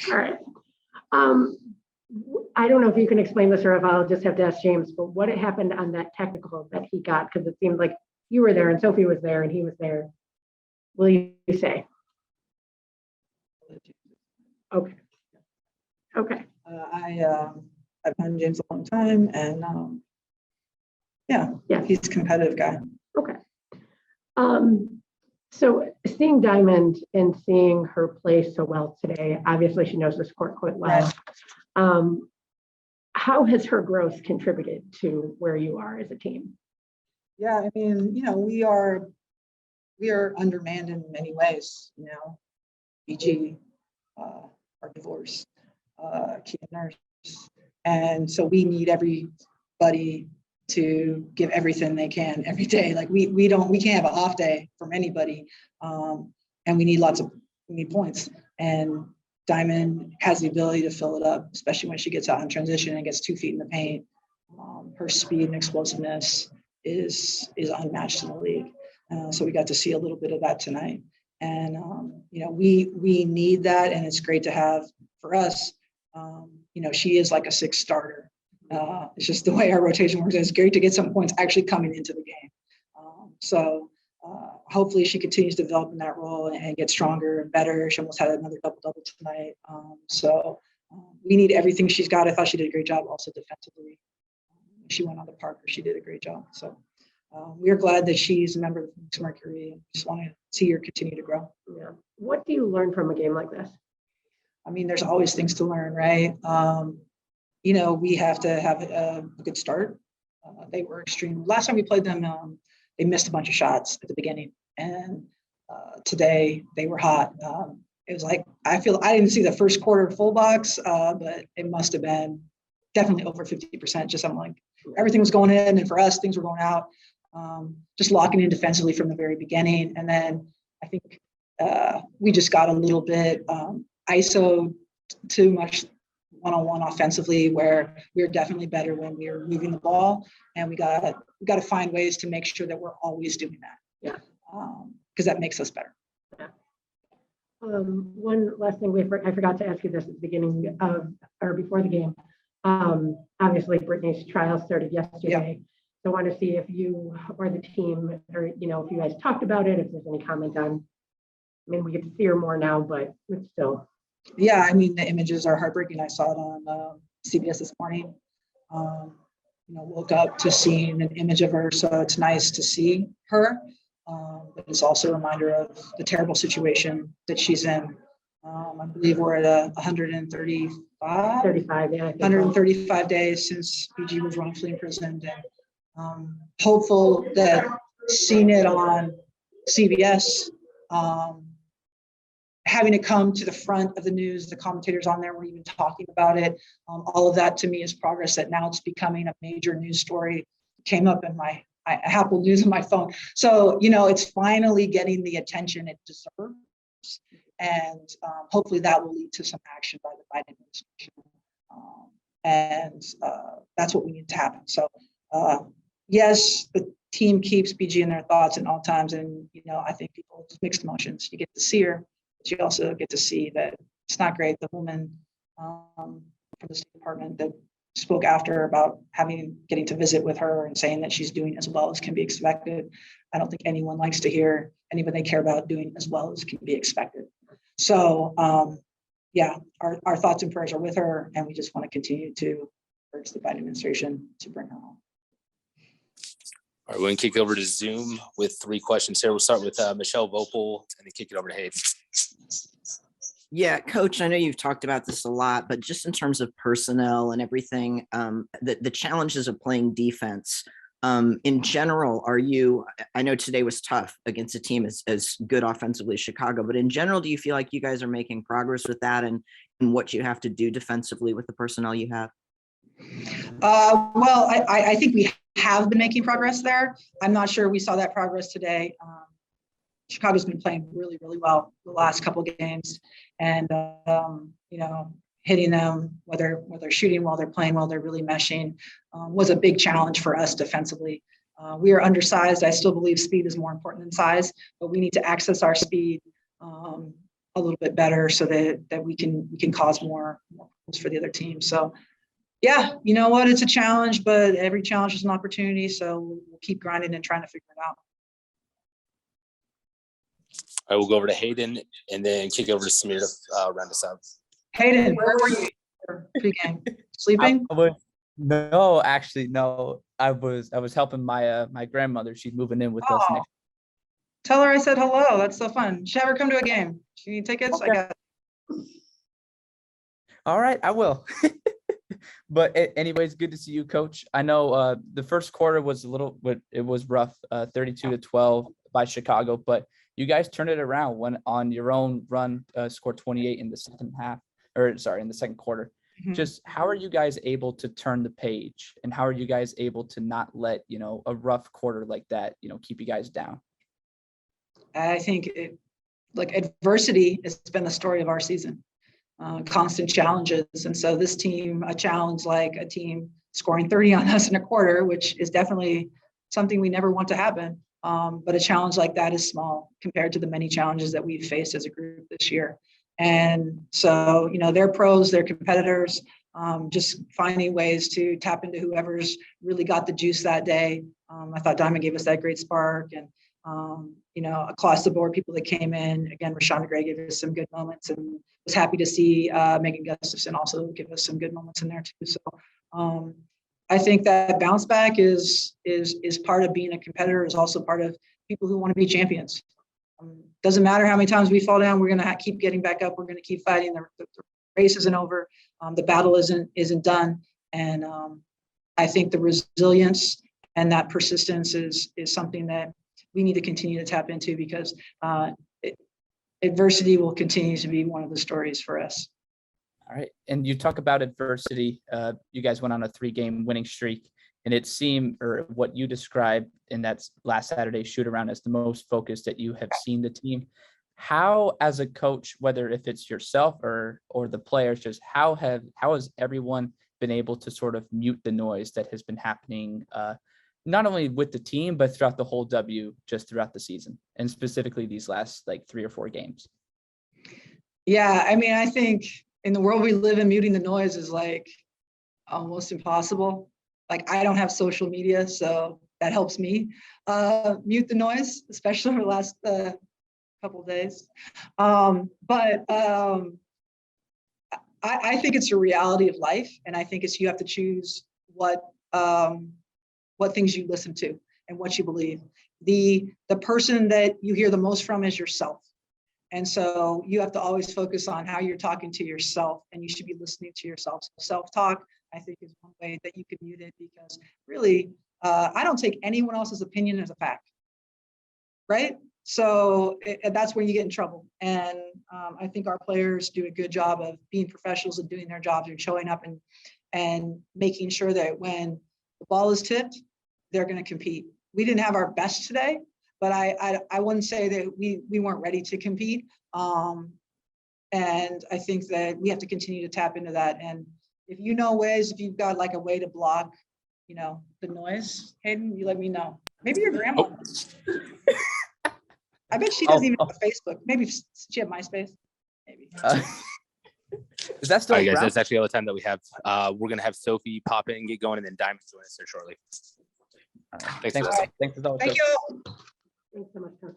All right. I don't know if you can explain this or if I'll just have to ask James, but what happened on that technical that he got? Because it seemed like you were there and Sophie was there and he was there. Will you say? Okay. Okay. I've known James a long time, and yeah, he's a competitive guy. Okay. So seeing Diamond and seeing her play so well today, obviously she knows this court quite well. Right. How has her growth contributed to where you are as a team? Yeah, I mean, we are undermanned in many ways. BG, our divorce, key nurse, and so we need everybody to give everything they can every day. Like we can't have an off day from anybody, and we need points. And Diamond has the ability to fill it up, especially when she gets out in transition and gets 2 feet in the paint. Her speed and explosiveness is unmatched in the league. So we got to see a little bit of that tonight. And, we need that. And it's great to have for us. She is like a 6 starter. It's just the way our rotation works. It's great to get some points actually coming into the game. So hopefully she continues to develop in that role and get stronger and better. She almost had another double tonight. We need everything she's got. I thought she did a great job also defensively. She went on to Parker. She did a great job. So we're glad that she's a member of the Phoenix Mercury, and just want to see her continue to grow. Yeah. What do you learn from a game like this? I mean, there's always things to learn, right? We have to have a good start. They were extreme. Last time we played them, they missed a bunch of shots at the beginning, and today they were hot. It was like, I didn't see the first quarter full box, but it must have been definitely over 50%. Just I'm like, everything was going in, and for us, things were going out. Just locking in defensively from the very beginning, and then I think we just got a little bit ISO too much one-on-one offensively, where we're definitely better when we're moving the ball, and we got to find ways to make sure that we're always doing that. Yeah. Because that makes us better. Yeah. One last thing I forgot to ask you this at the beginning of or before the game. Obviously, Brittany's trial started yesterday. Yeah. So I want to see if you or the team, or if you guys talked about it, if there's any comment on. I mean, we get to see her more now, but it's still. Yeah, I mean, the images are heartbreaking. I saw it on CBS this morning. Woke up to seeing an image of her, so it's nice to see her. But it's also a reminder of the terrible situation that she's in. I believe we're at 135 days since BG was wrongfully imprisoned, and hopeful that seeing it on CBS, having it come to the front of the news, the commentators on there were even talking about it. All of that to me is progress, that now it's becoming a major news story. It came up in my Apple News on my phone. So, it's finally getting the attention it deserves. And hopefully that will lead to some action by the Biden administration. That's what we need to happen. So, yes, the team keeps BG in their thoughts at all times. And, I think people just mixed emotions. You get to see her, but you also get to see that it's not great. The woman from the State Department that spoke after about getting to visit with her and saying that she's doing as well as can be expected. I don't think anyone likes to hear anyone they care about doing as well as can be expected. So, our thoughts and prayers are with her, and we just want to continue to urge the Biden administration to bring her home. All right, we're going to kick over to Zoom with 3 questions here. We'll start with Michelle Vopel and then kick it over to Hayden. Yeah, Coach, I know you've talked about this a lot, but just in terms of personnel and everything, the challenges of playing defense, in general, I know today was tough against a team as good offensively as Chicago, but in general, do you feel like you guys are making progress with that and what you have to do defensively with the personnel you have? Well, I think we have been making progress there. I'm not sure we saw that progress today. Chicago's been playing really, really well the last couple of games, and hitting them, whether they're shooting while they're playing, while they're really meshing, was a big challenge for us defensively. We are undersized. I still believe speed is more important than size, but we need to access our speed a little bit better so that we can cause more goals for the other team. So yeah, you know what? It's a challenge, but every challenge is an opportunity. So we'll keep grinding and trying to figure it out. I will go over to Hayden and then kick over to Samir to round us out. Hayden, where were you for pregame? Sleeping? No, actually, no. I was helping my my grandmother. She's moving in with us Oh, next. tell her I said hello. That's so fun. Should have her come to a game. She need tickets? I got All right, I will. But anyways, good to see you, Coach. I know the first quarter was it was rough, 32-12 by Chicago, but you guys turned it around when on your own run, scored 28 in the second half, or sorry, in the second quarter. Mhm. Just how are you guys able to turn the page, and how are you guys able to not let, a rough quarter like that, keep you guys down? I think adversity has been the story of our season. Constant challenges. And so this team, a challenge like a team scoring 30 on us in a quarter, which is definitely something we never want to happen. But a challenge like that is small compared to the many challenges that we've faced as a group this year. And so, they're pros, they're competitors, just finding ways to tap into whoever's really got the juice that day. I thought Diamond gave us that great spark, and across the board, people that came in, again, Rashawn Gray gave us some good moments, and was happy to see Megan Gustafson also give us some good moments in there too. So I think that bounce back is part of being a competitor, is also part of people who want to be champions. Doesn't matter how many times we fall down, we're going to keep getting back up. We're going to keep fighting. The race isn't over. The battle isn't done. And I think the resilience and that persistence is something that we need to continue to tap into, because adversity will continue to be one of the stories for us. All right. And you talk about adversity. You guys went on a 3-game winning streak, and it seemed, or what you described in that last Saturday shoot around, as the most focused that you have seen the team. How, as a coach, whether if it's yourself or the players, just how has everyone been able to sort of mute the noise that has been happening, not only with the team, but throughout the whole just throughout the season, and specifically these last 3 or 4 games? Yeah, I mean, I think in the world we live in, muting the noise is almost impossible. I don't have social media, so that helps me mute the noise, especially over the last couple of days. But I think it's a reality of life, and I think you have to choose what things you listen to and what you believe. The person that you hear the most from is yourself. And so you have to always focus on how you're talking to yourself, and you should be listening to yourself. So self-talk, I think, is one way that you can mute it, because really, I don't take anyone else's opinion as a fact, right? So that's where you get in trouble. And I think our players do a good job of being professionals and doing their jobs and showing up and making sure that when the ball is tipped, they're going to compete. We didn't have our best today, but I wouldn't say that we weren't ready to compete. And I think that we have to continue to tap into that. And if you've got a way to block, the noise, Hayden, you let me know. Maybe your grandma. I bet she doesn't even have Facebook. Maybe she had MySpace. Maybe. Is that still? All right, guys, that's actually all the time that we have. We're gonna have Sophie pop in and get going, and then Diamond join us there shortly. Thanks. Thank you. Thanks so much, Coach.